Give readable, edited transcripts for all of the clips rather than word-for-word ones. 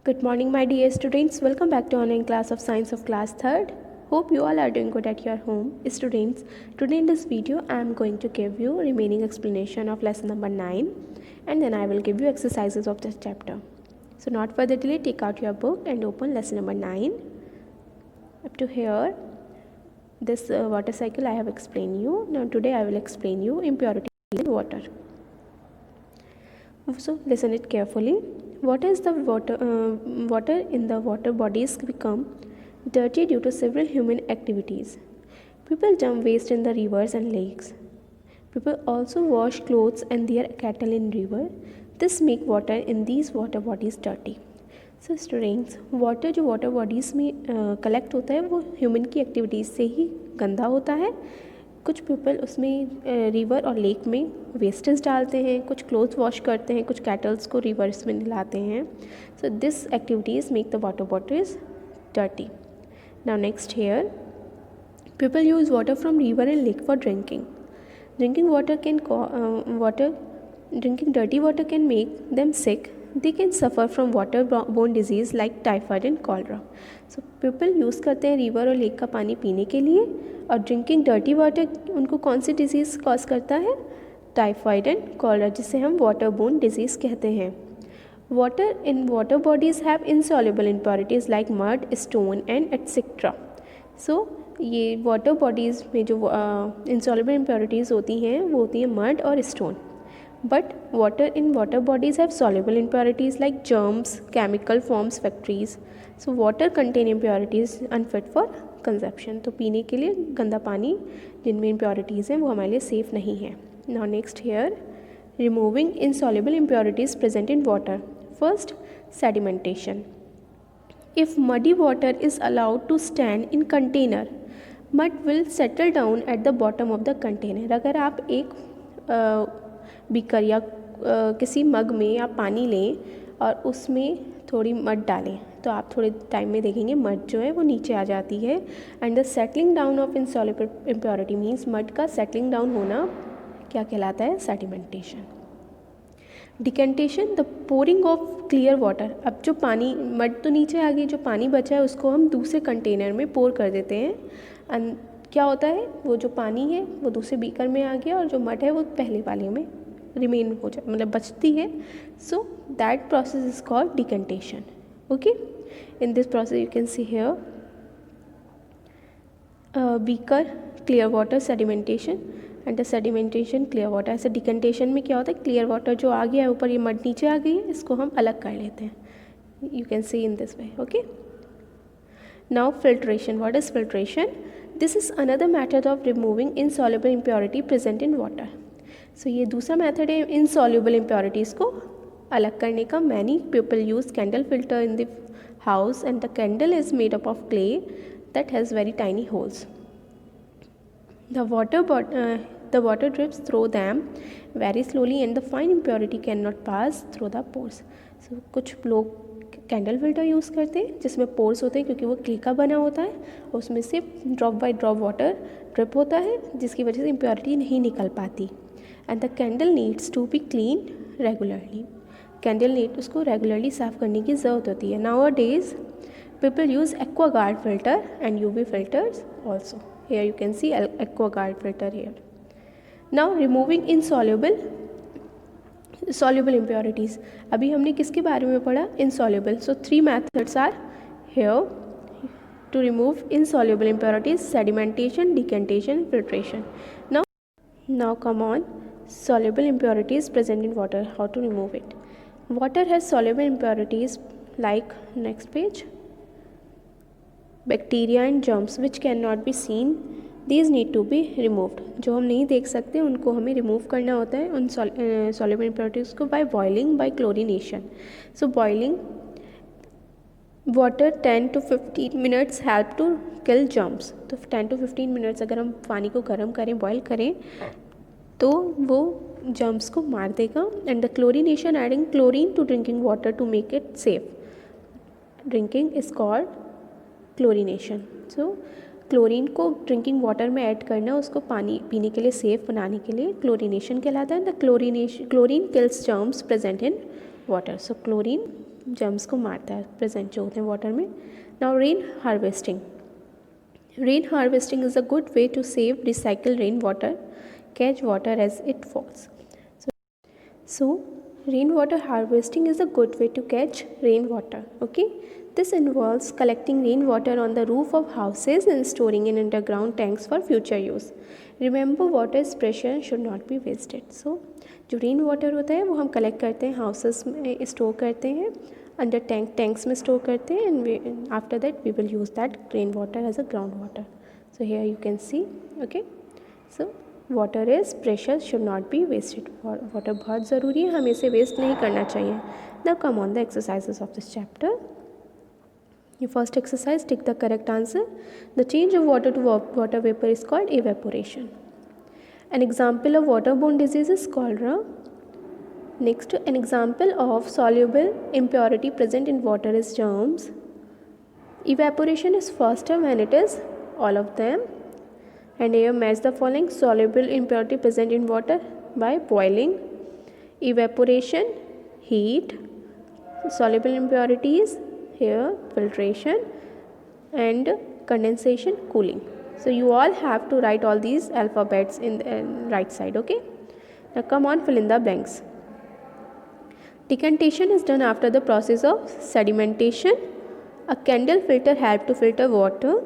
Good morning, my dear students. Welcome back to online class of Science of Class 3rd. Hope you all are doing good at your home. Students, today in this video, I am going to give you remaining explanation of lesson number 9 and then I will give you exercises of this chapter. So not further delay, take out your book and open lesson number 9. Up to here, this water cycle I have explained you. Now today I will explain you impurities in water. So listen it carefully. Water in the water bodies become dirty due to several human activities. People dump waste in the rivers and lakes. People also wash clothes and their cattle in river. This make water in these water bodies dirty. So students, water जो water bodies में collect होता है वो human की activities से ही गंदा होता है. कुछ पीपल उसमें रिवर और लेक में वेस्टेज डालते हैं, कुछ क्लोथ्स वॉश करते हैं, कुछ कैटल्स को रिवर्स में नहलाते हैं. So this activities make the water bottles dirty. Now next here, people use water from river and lake for drinking. Drinking dirty water can make them sick. They can suffer from waterborne disease like typhoid and cholera. So people use करते हैं river और lake का पानी पीने के लिए, और drinking dirty water उनको कौन सी डिजीज़ कॉज करता है? टाइफाइड एंड कॉलरा, जिसे हम वाटरबोर्न डिजीज़ कहते हैं. Water in water bodies have insoluble impurities like mud, stone and etcetera. So ये वाटर बॉडीज़ में जो इनसॉल्युबल इम्प्योरिटीज़ होती हैं वो होती हैं मड और stone. But water in water bodies have soluble impurities like germs, chemical forms, factories. So water contain impurities unfit for consumption. तो पीने के लिए गंदा पानी जिनमें impurities हैं वो हमारे लिए safe नहीं है. Now next here, removing insoluble impurities present in water. First, sedimentation. If muddy water is allowed to stand in container, mud will settle down at the bottom of the container. अगर आप एक beaker या किसी मग में आप पानी लें और उसमें थोड़ी मड डालें तो आप थोड़े टाइम में देखेंगे मड जो है वो नीचे आ जाती है. And the settling down of insoluble impurity means mud का सेटलिंग डाउन होना क्या कहलाता है? Sedimentation. Decantation, the pouring of clear water. अब जो पानी मड तो नीचे आ गई, जो पानी बचा है उसको हम दूसरे कंटेनर में पोर कर देते हैं. एंड क्या होता है, वो जो पानी है वो दूसरे बीकर में आ गया और जो मड है वो पहले वाले में रिमेन हो जाए, मतलब बचती है. So that process is called decantation. Okay, in this process you can see here beaker clear water sedimentation and the sedimentation clear water. ऐसे डिकेंटेशन में क्या होता है, क्लियर वाटर जो आ गया है ऊपर, ये मड नीचे आ गई है, इसको हम अलग कर लेते हैं. You can see in this way. Okay, now filtration. What is filtration? This is another method of removing insoluble impurity present in water. So ये दूसरा मेथड है इनसॉल्युबल इम्प्योरिटीज़ को अलग करने का. Many people use candle filter in the house and the candle is made up of clay that has very tiny holes. The water drips through them very slowly and the fine impurity can not pass through the pores. So कुछ लोग candle filter use करते हैं जिसमें pores होते हैं क्योंकि वो clay का बना होता है, उसमें से drop by drop water drip होता है जिसकी वजह से इम्प्योरिटी नहीं निकल पाती. And the candle needs to be clean regularly. Candle need उसको रेगुलरली साफ़ करने की ज़रूरत होती है. Nowadays people use Aquaguard filter and UV filters also. Here you can see Aquaguard filter here. Now removing soluble impurities. अभी हमने किसके बारे में पढ़ा? Insoluble. So 3 methods are hair to remove insoluble impurities: sedimentation, decantation, filtration. Now come on, soluble impurities present in water. How to remove it? Water has soluble impurities like, next page, bacteria and germs which cannot be seen. These need to be removed. जो हम नहीं देख सकते उनको हमें remove करना होता है उन soluble impurities को by boiling, by chlorination. So boiling water 10 to 15 minutes help to kill germs. तो 10 to 15 minutes अगर हम पानी को गर्म करें, बॉयल करें तो वो जर्म्स को मार देगा. And the chlorination, adding chlorine to drinking water to make it safe. Drinking is called chlorination. So chlorine को ड्रिंकिंग वाटर में ऐड करना, उसको पानी पीने के लिए सेफ बनाने के लिए क्लोरीनेशन कहलाता है. The chlorine kills germs present in water. So chlorine germs को मारता है प्रेजेंट जो होते हैं वाटर में. Now rain harvesting. Rain harvesting is a good way to save recycled rainwater, catch water as it falls. So rainwater harvesting is a good way to catch rainwater. Okay, this involves collecting rainwater on the roof of houses and storing in underground tanks for future use. Remember, water is precious and should not be wasted. So जो rain water होता है वो हम collect करते हैं, houses में store करते हैं, अंडर टैंक्स में स्टोर करते हैं, and after that we will use that rain water as a ground water. So here you can see. Okay, so water is precious, should not be wasted. Water बहुत ज़रूरी है, हमें इसे waste नहीं करना चाहिए. Now come on the exercises of this chapter. Your first exercise, tick the correct answer. The change of water to water vapor is called evaporation. An example of waterborne disease is cholera. Next, an example of soluble impurity present in water is germs. Evaporation is faster when it is all of them. And here match the following: soluble impurity present in water by boiling, evaporation, heat, soluble impurities here filtration, and condensation, cooling. So you all have to write all these alphabets in the right side. Okay, now come on, fill in the blanks. Decantation is done after the process of sedimentation. A candle filter helps to filter water.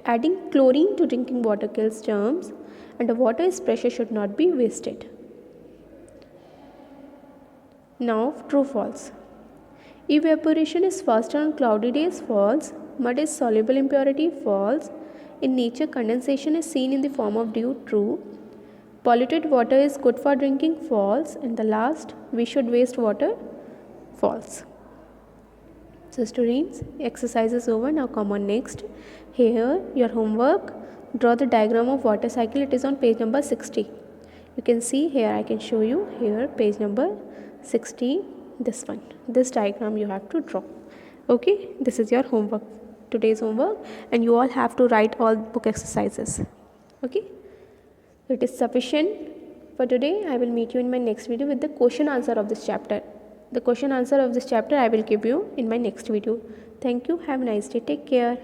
Adding chlorine to drinking water kills germs, and the water is precious, should not be wasted. Now true false. Evaporation is faster on cloudy days. False. Mud is soluble impurity. False. In nature, condensation is seen in the form of dew. True. Polluted water is good for drinking. False. And the last, we should waste water. False. So students, exercise is over. Now come on next. Here your homework. Draw the diagram of water cycle. It is on page number 60. You can see here, I can show you here, page number 60. This one, this diagram you have to draw. Okay, this is your homework, today's homework, and you all have to write all book exercises. Okay, it is sufficient for today. I will meet you in my next video with the question answer of this chapter. The question answer of this chapter I will give you in my next video. Thank you. Have a nice day. Take care.